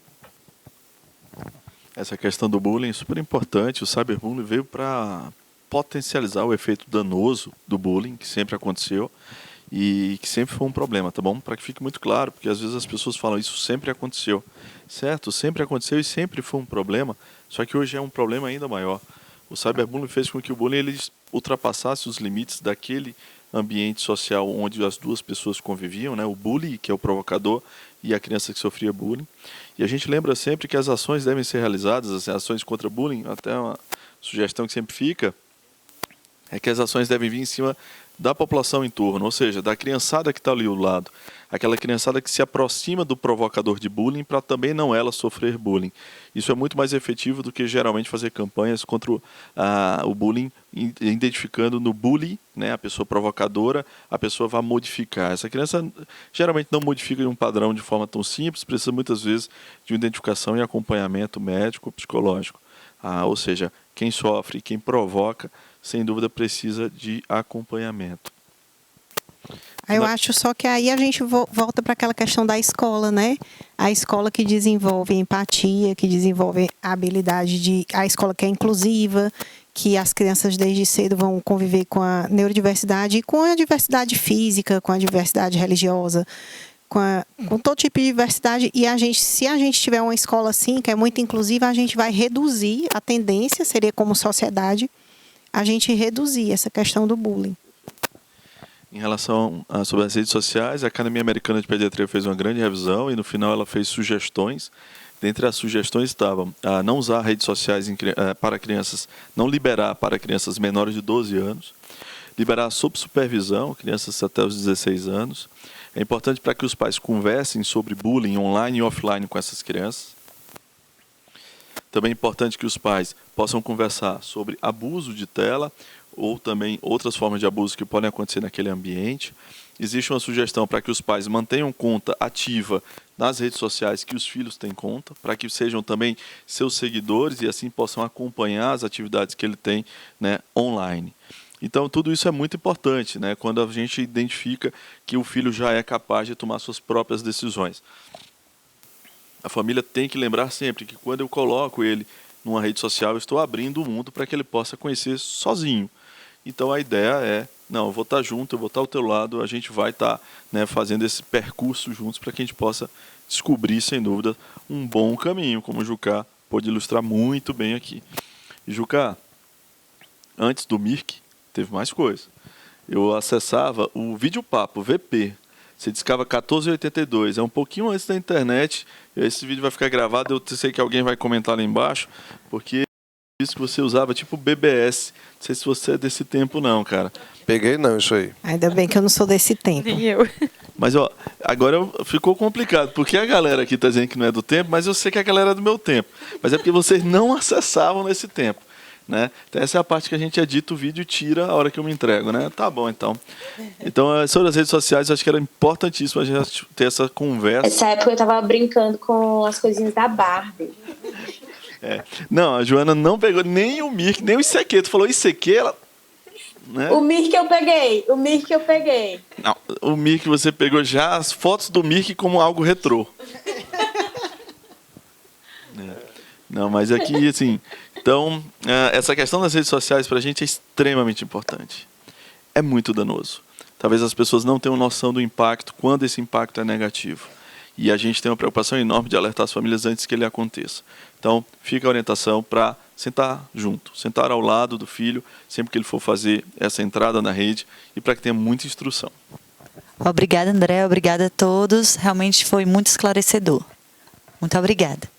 Essa questão do bullying é super importante. O cyberbullying veio para potencializar o efeito danoso do bullying, que sempre aconteceu e que sempre foi um problema, tá bom? Para que fique muito claro, porque às vezes as pessoas falam isso sempre aconteceu, certo? Sempre aconteceu e sempre foi um problema, só que hoje é um problema ainda maior. O cyberbullying fez com que o bullying ele ultrapassasse os limites daquele ambiente social onde as duas pessoas conviviam, né? O bully, que é o provocador, e a criança que sofria bullying. E a gente lembra sempre que as ações devem ser realizadas, as ações contra bullying, até uma sugestão que sempre fica, é que as ações devem vir em cima da população em torno, ou seja, da criançada que está ali ao lado, aquela criançada que se aproxima do provocador de bullying para também não ela sofrer bullying. Isso é muito mais efetivo do que geralmente fazer campanhas contra o bullying, identificando no bully, né, a pessoa provocadora, a pessoa vai modificar. Essa criança geralmente não modifica um padrão de forma tão simples, precisa muitas vezes de uma identificação e acompanhamento médico, psicológico. Ou seja, quem sofre, quem provoca, sem dúvida precisa de acompanhamento. Eu acho só que aí a gente volta para aquela questão da escola, né? A escola que desenvolve empatia, que desenvolve a habilidade a escola que é inclusiva, que as crianças desde cedo vão conviver com a neurodiversidade e com a diversidade física, com a diversidade religiosa, com todo tipo de diversidade. E se a gente tiver uma escola assim, que é muito inclusiva, a gente vai reduzir a tendência, seria como sociedade, a gente reduzir essa questão do bullying. Em relação sobre as redes sociais, a Academia Americana de Pediatria fez uma grande revisão e no final ela fez sugestões. Dentre as sugestões estavam não usar redes sociais para crianças, não liberar para crianças menores de 12 anos, liberar sob supervisão, crianças até os 16 anos. É importante para que os pais conversem sobre bullying online e offline com essas crianças. Também é importante que os pais possam conversar sobre abuso de tela ou também outras formas de abuso que podem acontecer naquele ambiente. Existe uma sugestão para que os pais mantenham conta ativa nas redes sociais que os filhos têm conta, para que sejam também seus seguidores e assim possam acompanhar as atividades que ele tem, né, online. Então, tudo isso é muito importante, né, quando a gente identifica que o filho já é capaz de tomar suas próprias decisões. A família tem que lembrar sempre que quando eu coloco ele numa rede social, eu estou abrindo o mundo para que ele possa conhecer sozinho. Então a ideia é, não, eu vou estar junto, eu vou estar ao teu lado, a gente vai estar, né, fazendo esse percurso juntos para que a gente possa descobrir, sem dúvida, um bom caminho, como o Jucá pôde ilustrar muito bem aqui. E Jucá, antes do Mirk, teve mais coisa. Eu acessava o Videopapo, VP, você discava 1482, é um pouquinho antes da internet, esse vídeo vai ficar gravado, eu sei que alguém vai comentar lá embaixo, porque isso que você usava tipo BBS, não sei se você é desse tempo não, cara. Peguei não, isso aí. Ainda bem que eu não sou desse tempo. Nem eu. Mas ó, agora ficou complicado, porque a galera aqui tá dizendo que não é do tempo, mas eu sei que a galera é do meu tempo. Mas é porque vocês não acessavam nesse tempo, né? Então essa é a parte que a gente edita o vídeo e tira a hora que eu me entrego, né? Tá bom, então. Então, sobre as redes sociais, eu acho que era importantíssimo a gente ter essa conversa. Essa época eu tava brincando com as coisinhas da Barbie. Não, a Joana não pegou nem o Mirk, nem o ICQ. Tu falou ICQ, ela... Né? O Mirk eu peguei. Não, o Mirk você pegou já as fotos do Mirk como algo retrô. Não, mas aqui, assim... Então, essa questão das redes sociais para a gente é extremamente importante. É muito danoso. Talvez as pessoas não tenham noção do impacto, quando esse impacto é negativo. E a gente tem uma preocupação enorme de alertar as famílias antes que ele aconteça. Então, fica a orientação para sentar junto, sentar ao lado do filho, sempre que ele for fazer essa entrada na rede, e para que tenha muita instrução. Obrigada, André. Obrigada a todos. Realmente foi muito esclarecedor. Muito obrigada.